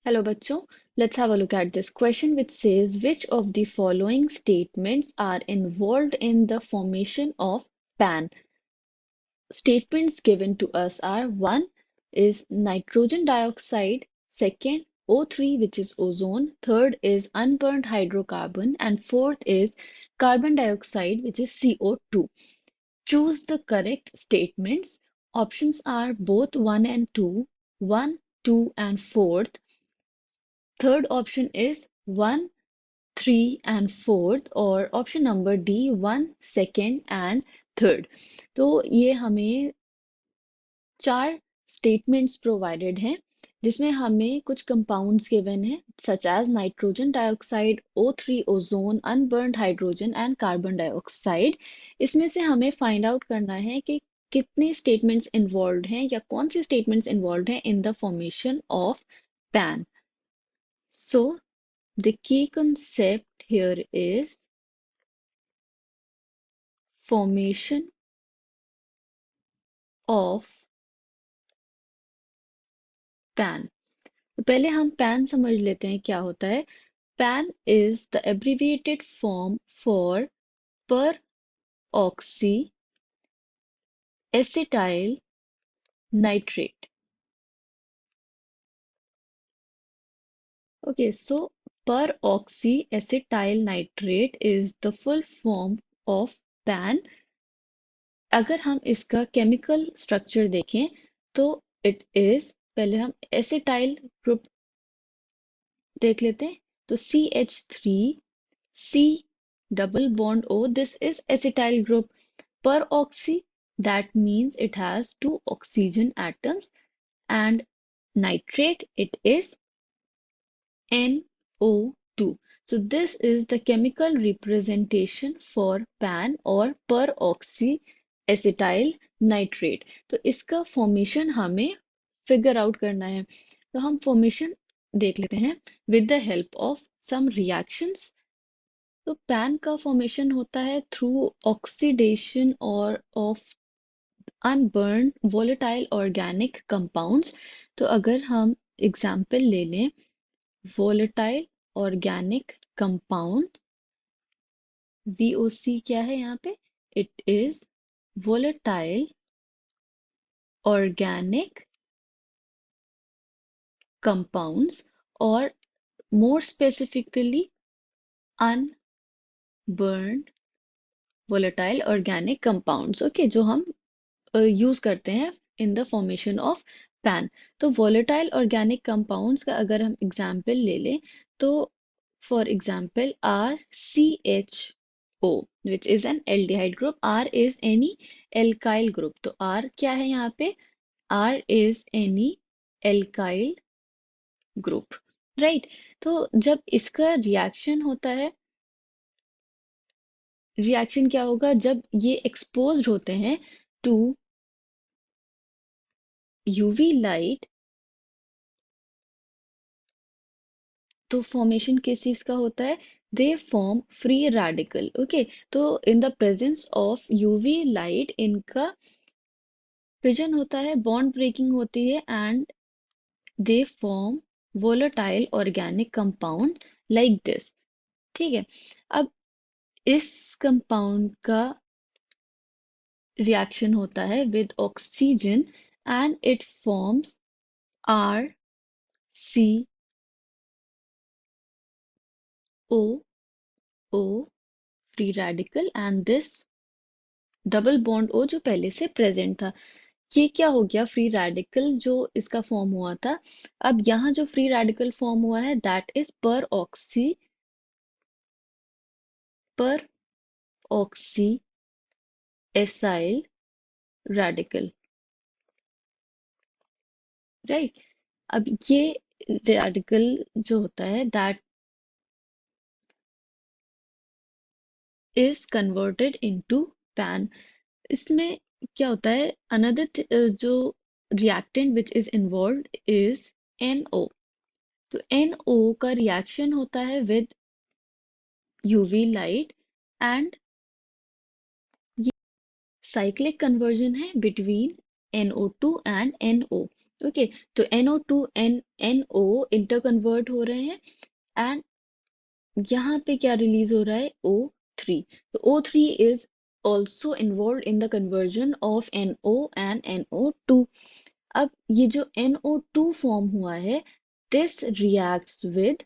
Hello bachcho, let's have a look at this question which says which of the following statements are involved in the formation of PAN? Statements given to us are one is nitrogen dioxide, second O3 which is ozone, third is unburned hydrocarbon and fourth is carbon dioxide which is CO2. Choose the correct statements. Options are both 1 and 2, 1, 2 and 4th. Third option is 1, 3 and 4th और option number D 1, 2nd and 3rd। तो ये हमें चार statements provided हैं जिसमें हमें कुछ compounds given हैं such as nitrogen dioxide O3 ozone unburned hydrogen and carbon dioxide. इसमें से हमें फाइंड आउट करना है कि कितने स्टेटमेंट्स इन्वॉल्व हैं या कौन सी स्टेटमेंट्स इन्वॉल्व हैं in the formation of pan. So the key concept here is formation of PAN। तो पहले हम PAN समझ लेते हैं क्या होता है। PAN is the abbreviated form for per oxy acetyl nitrate। Okay, so per oxy acetyl nitrate is the full form of PAN। अगर हम इसका केमिकल स्ट्रक्चर देखें तो इट इज, पहले हम एसिटाइल ग्रुप देख लेते हैं। तो CH3 C double bond O, this is acetyl group। Per oxy, that means it has two oxygen atoms, and nitrate, it is NO2। So this is the chemical representation for PAN or per oxy acetyl nitrate। तो इसका formation हमें figure out करना है। तो हम formation देख लेते हैं with the help of some reactions. तो पैन का फॉर्मेशन होता है थ्रू ऑक्सीडेशन और of unburned volatile organic compounds. तो अगर हम एग्जांपल ले लें वोलेटाइल ऑर्गेनिक कंपाउंड, VOC क्या है यहाँ पे, it is volatile organic compounds, और more specifically unburned volatile organic compounds. Okay, जो हम यूज करते हैं in the formation of PAN. तो वोलेटाइल ऑर्गेनिक कंपाउंड्स का अगर हम एग्जाम्पल ले लें तो for example RCHO which is an aldehyde group, R is any alkyl group. तो R क्या है यहाँ पे, R is any alkyl group, right. तो जब इसका रिएक्शन होता है, रिएक्शन क्या होगा जब ये एक्सपोज्ड होते हैं टू यूवी लाइट, तो फॉर्मेशन किस चीज का होता है, they form free radical. Okay, तो in the presence of UV light इनका फिजन होता है, बॉन्ड ब्रेकिंग होती है, and they form volatile organic compound like this. ठीक है, अब इस कंपाउंड का रिएक्शन होता है with oxygen and it forms RCOO free radical, and this double bond O जो पहले से प्रेजेंट था। ये क्या हो गया, फ्री रेडिकल जो इसका फॉर्म हुआ था। अब यहाँ जो फ्री रेडिकल फॉर्म हुआ है दैट इज पर ऑक्सी एसाइल रेडिकल, राइट। अब ये रेडिकल जो होता है that is converted into pan. इसमें क्या होता है, अनदर जो reactant which is involved is NO। तो NO का रिएक्शन होता है विद यूवी लाइट, एंड ये साइक्लिक कन्वर्जन है between NO2 and NO। Okay, तो NO2 and NO कन्वर्ट हो रहे हैं एंड यहाँ पे क्या रिलीज हो रहा है O3। तो O3 is also involve in the conversion of NO and NO2। अब ये जो NO2 फॉर्म हुआ है, दिस रिएक्ट्स विद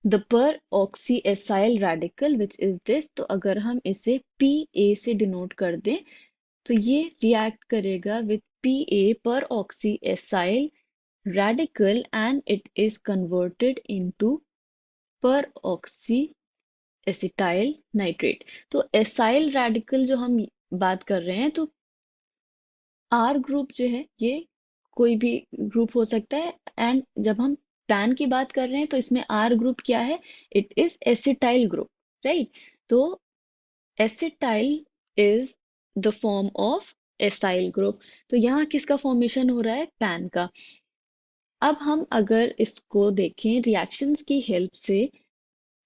द पर oxy acyl radical which is this. तो अगर हम इसे PA से डिनोट कर दें तो ये रिएक्ट करेगा विद PA पर oxy acyl radical and it is converted into per oxy acetyl nitrate। तो एसाइल रेडिकल जो हम बात कर रहे हैं, तो आर ग्रुप जो है ये कोई भी ग्रुप हो सकता है एंड जब हम पैन की बात कर रहे हैं तो इसमें आर ग्रुप क्या है, it is acetyl group, right. तो acetyl is the form of acyl group. तो यहाँ किसका फॉर्मेशन हो रहा है, पैन का। अब हम अगर इसको देखें रिएक्शंस की हेल्प से,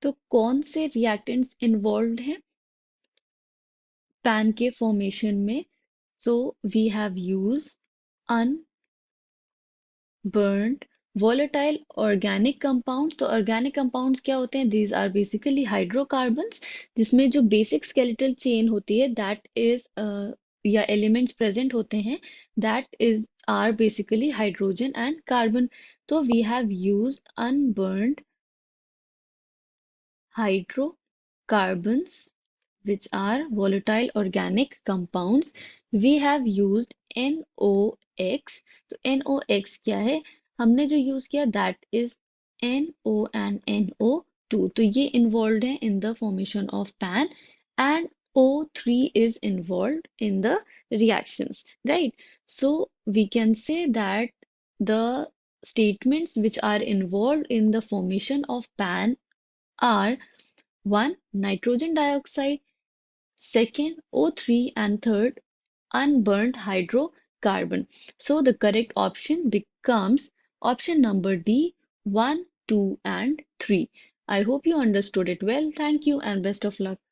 तो कौन से रिएक्टेंट्स इन्वॉल्व हैं पैन के फॉर्मेशन में। So we have use unburned volatile organic compounds। तो organic compounds क्या होते हैं, these are basically hydrocarbons जिसमें जो basic skeletal chain होती है that is या elements present होते हैं that is are basically hydrogen and carbon। तो we have used unburned hydrocarbons which are volatile organic compounds। We have used NOx। तो NOx क्या है, हमने जो यूज किया that is NO and NO2। तो ये involved है in the formation of PAN and O3 is involved in the reactions, right? So we can say that the statements which are involved in the formation of PAN are: 1. Nitrogen dioxide, second O3, and third unburned hydrocarbon. So the correct option becomes option number D, 1, 2, and 3. I hope you understood it well. Thank you and best of luck.